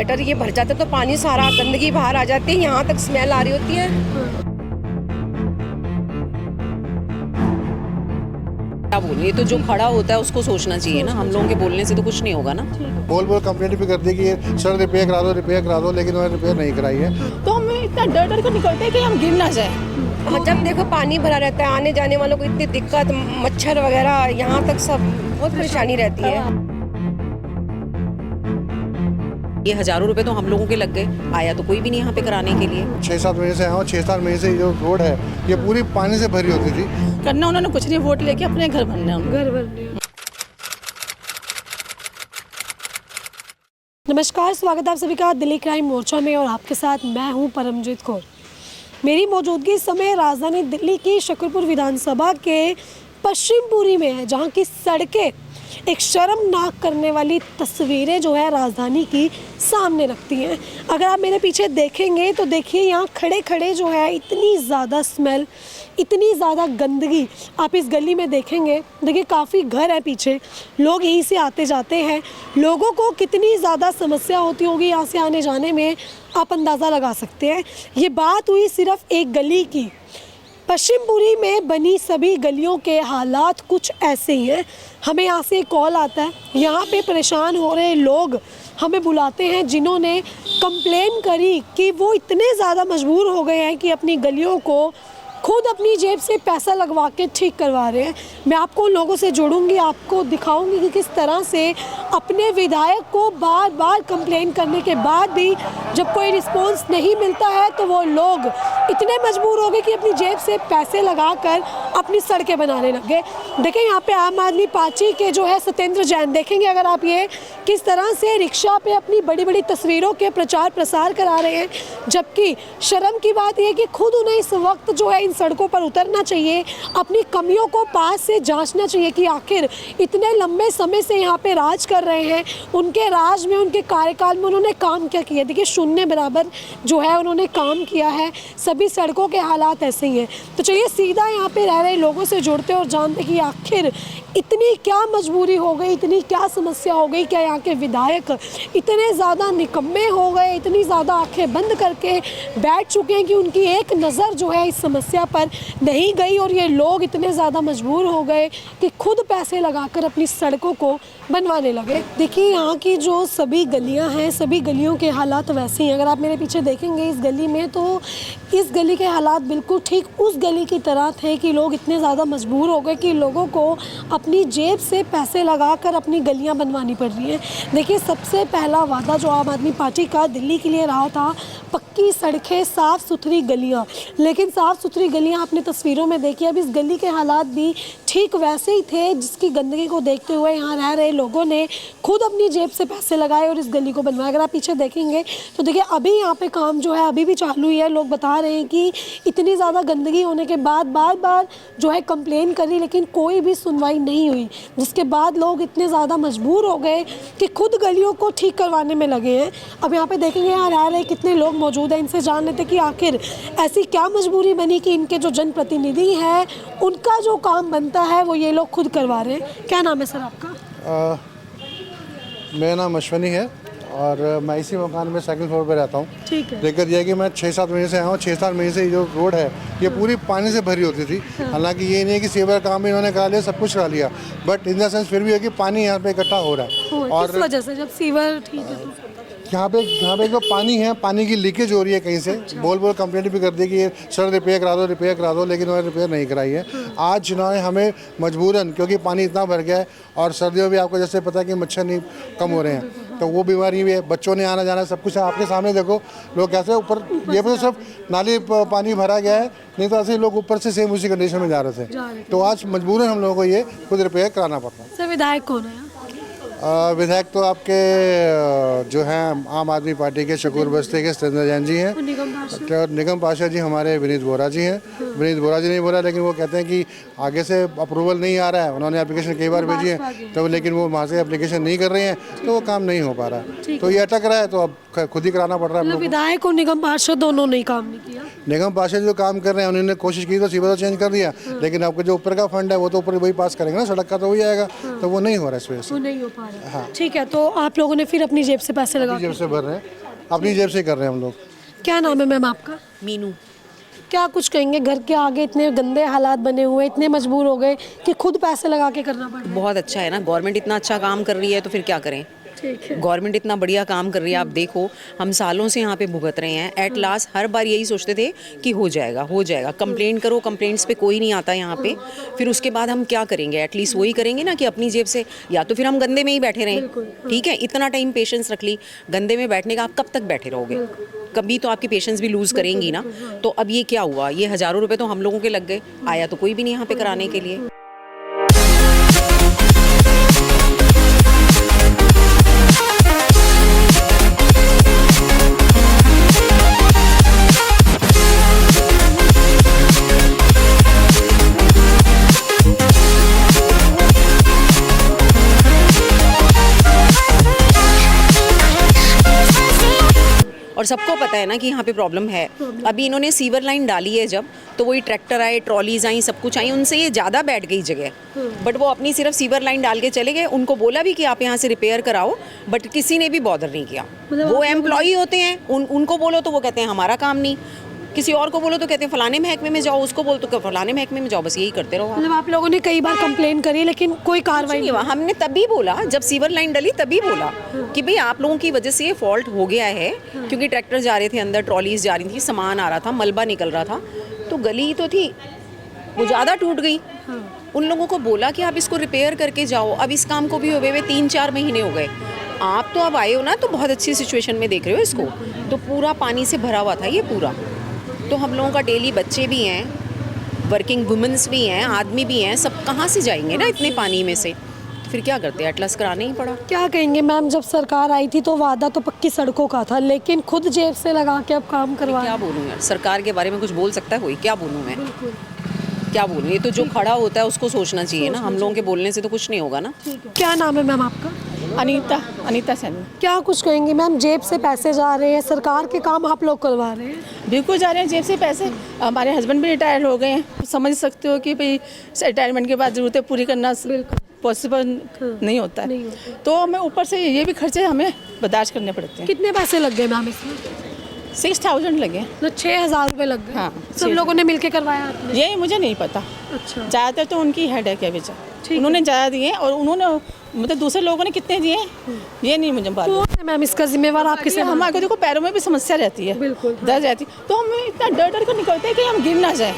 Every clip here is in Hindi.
गटर ये भर जाता है तो पानी सारा गंदगी बाहर आ जाती है, यहाँ तक स्मेल आ रही होती है। क्या बोलूं, ये तो जो खड़ा होता है उसको सोचना चाहिए ना, हम लोगों के बोलने से तो कुछ नहीं होगा ना। बोल कंप्लेंट भी कर दी कि ये सर रिपेयर करा दो, लेकिन उन्होंने रिपेयर नहीं कराई है। तो हमें इतना डर कर निकलते हैं कि हम गिर ना जाए। जब देखो पानी भरा रहता है, आने जाने वालों को इतनी दिक्कत, मच्छर वगैरह, यहाँ तक सब बहुत परेशानी रहती है। ये हजारों रुपए तो हम लोगों के लग गए, आया तो कोई भी नहीं यहाँ पे कराने के लिए। 6-7 महीने से आया हूँ, 6-7 महीने से जो रोड है ये पूरी पानी से भरी होती थी। करना उन्होंने कुछ नहीं, वोट लेके अपने घर बनना है, घर बनने। नमस्कार, स्वागत है आप सभी का दिल्ली क्राइम मोर्चा में और आपके साथ मैं हूं परमजीत कौर। मेरी मौजूदगी इस समय राजधानी दिल्ली की शकरपुर विधानसभा के पश्चिमपुरी में है, जहां की सड़कें एक शर्मनाक करने वाली तस्वीरें जो है राजधानी की सामने रखती हैं। अगर आप मेरे पीछे देखेंगे तो देखिए यहाँ खड़े खड़े जो है इतनी ज़्यादा स्मेल, इतनी ज़्यादा गंदगी आप इस गली में देखेंगे। देखिए काफ़ी घर है पीछे, लोग यहीं से आते जाते हैं, लोगों को कितनी ज़्यादा समस्या होती होगी यहाँ से आने जाने में, आप अंदाज़ा लगा सकते हैं। ये बात हुई सिर्फ एक गली की। पश्चिमपुरी में बनी सभी गलियों के हालात कुछ ऐसे ही हैं। हमें यहाँ से कॉल आता है, यहाँ पे परेशान हो रहे लोग हमें बुलाते हैं, जिन्होंने कंप्लेन करी कि वो इतने ज़्यादा मजबूर हो गए हैं कि अपनी गलियों को खुद अपनी जेब से पैसा लगवा के ठीक करवा रहे हैं। मैं आपको उन लोगों से जोड़ूंगी, आपको दिखाऊंगी कि किस तरह से अपने विधायक को बार बार कंप्लेन करने के बाद भी जब कोई रिस्पॉन्स नहीं मिलता है तो वो लोग इतने मजबूर हो गए कि अपनी जेब से पैसे लगाकर अपनी सड़कें बनाने लग गए। देखिए यहाँ पे आम आदमी पार्टी के जो है सत्येंद्र जैन, देखेंगे अगर आप ये किस तरह से रिक्शा पे अपनी बड़ी बड़ी तस्वीरों के प्रचार प्रसार करा रहे हैं, जबकि शर्म की बात यह है कि खुद उन्हें इस वक्त जो है इन सड़कों पर उतरना चाहिए, अपनी कमियों को पास से जांचना चाहिए कि आखिर इतने लंबे समय से यहाँ पे राज कर रहे हैं, उनके राज में, उनके कार्यकाल में उन्होंने काम क्या किया। देखिए शून्य बराबर जो है उन्होंने काम किया है, सभी सड़कों के हालात ऐसे ही हैं। तो चलिए सीधा यहाँ पे रह रहे लोगों से जुड़ते और जानते कि आखिर इतनी क्या मजबूरी हो गई, इतनी क्या समस्या हो गई, क्या यहाँ के विधायक इतने ज़्यादा निकम्मे हो गए, इतनी ज़्यादा आंखें बंद करके बैठ चुके हैं कि उनकी एक नज़र जो है इस समस्या पर नहीं गई और ये लोग इतने ज़्यादा मजबूर हो गए कि खुद पैसे लगाकर अपनी सड़कों को बनवाने लगे। देखिए यहाँ की जो सभी गलियाँ हैं, सभी गलियों के हालात वैसे ही हैं। अगर आप मेरे पीछे देखेंगे इस गली में, तो इस गली के हालात बिल्कुल ठीक उस गली की तरह थे कि लोग इतने ज़्यादा मजबूर हो गए कि लोगों को अपनी जेब से पैसे लगाकर अपनी गलियां बनवानी पड़ रही हैं। देखिए सबसे पहला वादा जो आम आदमी पार्टी का दिल्ली के लिए रहा था, पक्की सड़कें, साफ़ सुथरी गलियां, लेकिन साफ़ सुथरी गलियां आपने तस्वीरों में देखी। अब इस गली के हालात भी ठीक वैसे ही थे, जिसकी गंदगी को देखते हुए यहाँ रह रहे लोगों ने खुद अपनी जेब से पैसे लगाए और इस गली को बनवाया। अगर आप पीछे देखेंगे तो देखिए अभी यहाँ पे काम जो है अभी भी चालू ही है। लोग बता रहे हैं कि इतनी ज़्यादा गंदगी होने के बाद बार बार जो है कंप्लेन करी, लेकिन कोई भी सुनवाई नहीं हुई, जिसके बाद लोग इतने ज़्यादा मजबूर हो गए कि खुद गलियों को ठीक करवाने में लगे हैं। अब यहाँ पे देखेंगे यहाँ रह रहे कितने लोग मौजूद हैं, इनसे जान लेते कि आखिर ऐसी क्या मजबूरी बनी कि इनके जो जनप्रतिनिधि हैं उनका जो काम बनता है वो ये लोग खुद करवा रहे हैं। क्या नाम है सर आपका? मेरा नाम अश्वनी है और मैं इसी मकान में सेकंड फ्लोर पर रहता हूँ। ठीक है। दिक्कत यह है कि मैं 6-7 महीने से आया हूँ, 6-7 महीने से जो रोड है ये पूरी पानी से भरी होती थी। हालांकि ये नहीं है कि सीवर काम भी इन्होंने करा लिया, सब कुछ करा लिया, बट इन द सेंस फिर भी है कि पानी यहाँ पे इकट्ठा हो रहा है। और किस वजह से? जब सीवर ठीक है तो यहाँ पे एक तो पानी है, पानी की लीकेज हो रही है कहीं से। बोल कंप्लेंट भी कर दी कि ये सर रिपेयर करा दो, लेकिन उन्होंने रिपेयर नहीं कराई है। आज इन्होंने हमें मजबूरन, क्योंकि पानी इतना भर गया है और सर्दियों में आपको जैसे पता है कि मच्छर नहीं कम हो रहे हैं, तो वो बीमारी भी है, बच्चों ने आना जाना सब कुछ है। आपके सामने देखो लोग कैसे ऊपर, ये तो सिर्फ नाली पानी भरा गया है, नहीं तो ऐसे लोग ऊपर से सेम उसी कंडीशन में जा रहे थे। तो आज मजबूरन हम लोगों को ये खुद रिपेयर कराना पड़ता है। सर विधायक कौन है? विधायक तो आपके जो हैं आम आदमी पार्टी के शकूर बस्ती के सत्येंद्र जैन जी हैं, और निगम पार्षद जी हमारे विनीत बोरा जी हैं। विनीत बोरा जी नहीं बोला, लेकिन वो कहते हैं कि आगे से अप्रूवल नहीं आ रहा है। उन्होंने एप्लीकेशन कई बार भेजी है तो, लेकिन वो वहाँ से एप्लीकेशन नहीं कर रहे हैं, तो वो काम नहीं हो पा रहा है। तो ये अटक रहा है, तो अब खुद ही कराना पड़ रहा है हम मतलब लोग को। विधायक और निगम पार्षद दोनों ने काम नहीं किया। निगम पार्षद जो काम कर रहे हैं उन्होंने कोशिश की तो सीवर चेंज कर दिया, लेकिन आपका जो ऊपर का फंड है वो तो ऊपर वही पास करेंगे ना, सड़क का तो वही आएगा, तो वो नहीं हो रहा है इस वजह से। वो नहीं हो पा रहा। ठीक है, तो आप लोगों ने फिर अपनी जेब से पैसे लगा अपनी जेब से भर रहे हैं, अपनी जेब से कर रहे हैं हम लोग। क्या नाम है मैम आपका? मीनू। क्या कुछ कहेंगे, घर के आगे इतने गंदे हालात बने हुए, इतने मजबूर हो गए कि खुद पैसे लगा के करना पड़ रहा है। बहुत अच्छा है ना, गवर्नमेंट इतना अच्छा काम कर रही है तो फिर क्या करें। ठीक है। गवर्नमेंट इतना बढ़िया काम कर रही है, आप देखो हम सालों से यहाँ पे भुगत रहे हैं। एट लास्ट हर बार यही सोचते थे कि हो जाएगा हो जाएगा, कंप्लेंट करो, कंप्लेंट्स पे कोई नहीं आता यहाँ पे। फिर उसके बाद हम क्या करेंगे, एटलीस्ट वही करेंगे ना कि अपनी जेब से, या तो फिर हम गंदे में ही बैठे रहें। ठीक है, इतना टाइम पेशेंस रख ली, गंदे में बैठने का आप कब तक बैठे रहोगे, कभी तो आपकी पेशेंस भी लूज करेंगी ना। तो अब ये क्या हुआ, ये हज़ारों रुपए तो हम लोगों के लग गए, आया तो कोई भी नहीं यहाँ पे कराने के लिए। और सबको पता है ना कि यहाँ पे प्रॉब्लम है। अभी इन्होंने सीवर लाइन डाली है जब, तो वही ट्रैक्टर आए, ट्रॉलीज आई, सब कुछ आई, उनसे ये ज़्यादा बैठ गई जगह। बट वो अपनी सिर्फ सीवर लाइन डाल के चले गए। उनको बोला भी कि आप यहाँ से रिपेयर कराओ, बट किसी ने भी बॉदर नहीं किया। वो एम्प्लॉई होते हैं, उनको बोलो तो वो कहते हैं हमारा काम नहीं, किसी और को बोलो तो कहते हैं फलाने महकमे में जाओ, उसको बोलो तो फलाने महकमे में जाओ, बस यही करते रहो। मतलब आप लोगों ने कई बार कंप्लेन करी लेकिन कोई कार्रवाई नहीं हुआ। हमने तभी बोला, जब सीवर लाइन डली तभी बोला कि भाई आप लोगों की वजह से ये फॉल्ट हो गया है, क्योंकि ट्रैक्टर जा रहे थे अंदर, ट्रॉलीज जा रही थी, सामान आ रहा था, मलबा निकल रहा था, तो गली तो थी वो ज़्यादा टूट गई। उन लोगों को बोला कि आप इसको रिपेयर करके जाओ। अब इस काम को भी हुए 3-4 महीने हो गए। आप तो अब आए हो ना, तो बहुत अच्छी सिचुएशन में देख रहे हो इसको, तो पूरा पानी से भरा हुआ था ये पूरा। तो हम लोगों का डेली बच्चे भी हैं, वर्किंग वुमेंस भी हैं, आदमी भी हैं, सब कहाँ से जाएंगे ना इतने पानी में से। तो फिर क्या करते हैं, एटलस कराना ही पड़ा। क्या कहेंगे मैम, जब सरकार आई थी तो वादा तो पक्की सड़कों का था, लेकिन खुद जेब से लगा के अब काम करवा। क्या बोलूँ यार, सरकार के बारे में कुछ बोल सकता है कोई? क्या बोलूँ मैं, क्या बोलूँ? ये तो जो खड़ा होता है उसको सोचना चाहिए ना, हम लोगों के बोलने से तो कुछ नहीं होगा ना। क्या नाम है मैम आपका? अनीता सैनी। क्या कुछ कहेंगे मैम, जेब से पैसे जा रहे हैं, सरकार के काम आप लोग करवा रहे हैं। बिल्कुल जा रहे हैं जेब से पैसे। हमारे हस्बैंड भी रिटायर हो गए हैं, समझ सकते हो कि भाई रिटायरमेंट के बाद ज़रूरतें पूरी करना पॉसिबल नहीं होता है, तो हमें ऊपर से ये भी खर्चे हमें बर्दाश्त करने पड़ते हैं। कितने पैसे लग गए मैम इसमें? 6000 लगे। मतलब 6000 रुपये लग गए। हाँ, सब लोगों ने मिलके करवाया आपने? ये मुझे नहीं पता, अच्छा। ज़्यादातर तो उनकी हेड है क्या बेचा, उन्होंने ज़्यादा दिए, और उन्होंने मतलब दूसरे लोगों ने कितने दिए ये नहीं मुझे मालूम। कौन है मैम इसका जिम्मेवार? आपके से हमारे को देखो पैरों में भी समस्या रहती है, बिल्कुल, दर्द रहती है, तो हमें इतना डर डर कर निकलते हैं कि हम गिर ना जाए,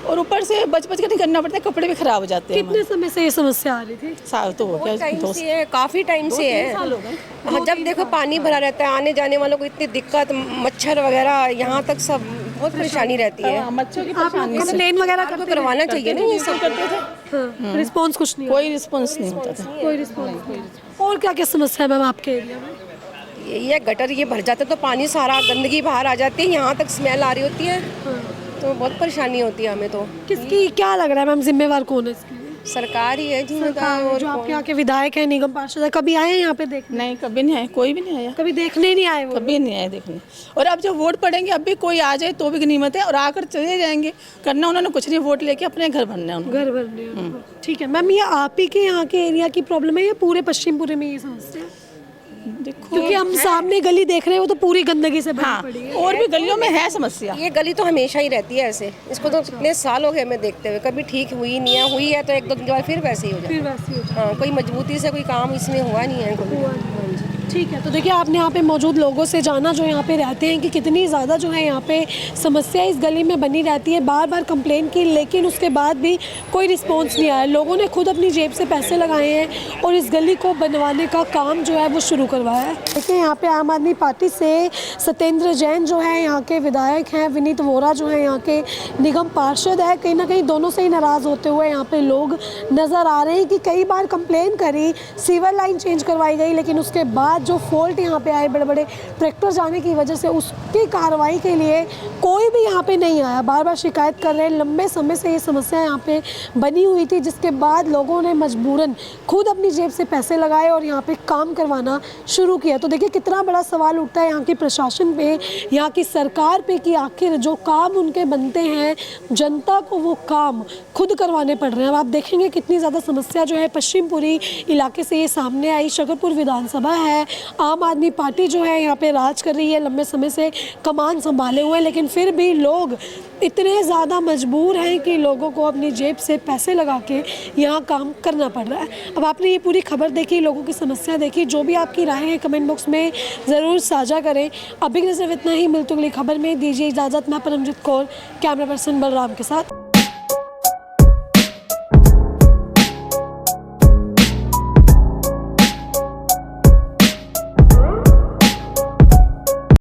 और ऊपर से बच बच कर निकलना पड़ता है, कपड़े भी खराब हो जाते हैं। कितने समय से ये समस्या आ रही थी? साल तो हो गया, टाइम से है, काफ़ी टाइम से है। हाँ, जब देखो पानी भरा रहता है, आने जाने वालों को इतनी दिक्कत, मच्छर वगैरह, यहाँ तक सब बहुत परेशानी रहती है। बच्चों की आप लोग कंप्लेन वगैरह आपको करवाना चाहिए ना ये सब। करते थे, रिस्पॉन्स कुछ नहीं? कोई रिस्पॉन्स नहीं होता था। कोई रिस्पॉन्स नहीं। और क्या क्या समस्या है मैम आपके एरिया में? ये गटर ये भर जाता है तो पानी सारा गंदगी बाहर आ जाती है, यहाँ तक स्मेल आ रही होती है, तो बहुत परेशानी होती है हमें। तो किसकी क्या लग रहा है मैम, जिम्मेवार कौन है इसकी? सरकार ही है जिम्मेदार। और जो आपके यहाँ के विधायक हैं, निगम पार्षद है, कभी आए हैं यहाँ पे देखने? नहीं, कभी नहीं आए, कोई भी नहीं आया, कभी देखने ही नहीं आए वो? कभी नहीं आए देखने। और अब जो वोट पड़ेंगे, अब भी कोई आ जाए तो भी गनीमत है, और आकर चले जाएंगे, करना उन्होंने कुछ नहीं, वोट लेके अपने घर भरना है उन्होंने। घर भरने। ठीक है मैम, ये आप ही के यहाँ के एरिया की प्रॉब्लम है या पूरे पश्चिमपुरी में ये समस्या है? देखो, क्योंकि हम सामने गली देख रहे हैं वो तो पूरी गंदगी से भरी हाँ, पड़ी है। और भी गलियों में है समस्या। ये गली तो हमेशा ही रहती है ऐसे, इसको तो कितने साल हो गए हमें देखते हुए, कभी ठीक हुई नहीं है, हुई है तो 1-2 दिन के बाद फिर वैसे ही हो जाए। फिर वैसे ही हो जाए। हाँ, कोई मजबूती से कोई काम इसमें हुआ नहीं है कभी। ठीक है, तो देखिए आपने यहाँ पे मौजूद लोगों से जाना जो यहाँ पे रहते हैं कि कितनी ज़्यादा जो है यहाँ पे समस्या इस गली में बनी रहती है। बार बार कंप्लेन की, लेकिन उसके बाद भी कोई रिस्पांस नहीं आया। लोगों ने खुद अपनी जेब से पैसे लगाए हैं और इस गली को बनवाने का काम जो है वो शुरू करवाया है। देखिए यहाँ पे आम आदमी पार्टी से सत्येंद्र जैन जो है यहाँ के विधायक हैं, विनीत वोरा जो है यहाँ के निगम पार्षद है, कहीं ना कहीं दोनों से ही नाराज़ होते हुए यहाँ पे लोग नज़र आ रहे हैं कि कई बार कंप्लेन करी, सीवर लाइन चेंज करवाई गई, लेकिन उसके बाद जो फॉल्ट यहाँ पे आए बड़े बड़े ट्रैक्टर जाने की वजह से उसकी कार्रवाई के लिए कोई कोई भी यहाँ पे नहीं आया, बार बार शिकायत कर रहे हैं। लंबे समय से ये समस्या यहाँ पे बनी हुई थी, जिसके बाद लोगों ने मजबूरन खुद अपनी जेब से पैसे लगाए और यहाँ पे काम करवाना शुरू किया। तो देखिए कितना बड़ा सवाल उठता है यहाँ की प्रशासन पे, यहाँ की सरकार पे, कि आखिर जो काम उनके बनते हैं जनता को वो काम खुद करवाने पड़ रहे हैं। अब आप देखेंगे कितनी ज़्यादा समस्या जो है पश्चिमपुरी इलाके से ये सामने आई। शकरपुर विधानसभा है, आम आदमी पार्टी जो है यहाँ पे राज कर रही है, लंबे समय से कमान संभाले हुए हैं, लेकिन फिर भी लोग इतने ज़्यादा मजबूर हैं कि लोगों को अपनी जेब से पैसे लगा के यहाँ काम करना पड़ रहा है। अब आपने ये पूरी खबर देखी, लोगों की समस्या देखी, जो भी आपकी राय है कमेंट बॉक्स में ज़रूर साझा करें। अभी के लिए सिर्फ इतना ही, मिलती अगली खबर में, दीजिए इजाज़त। मैं परमजीत कौर, कैमरा पर्सन बलराम के साथ।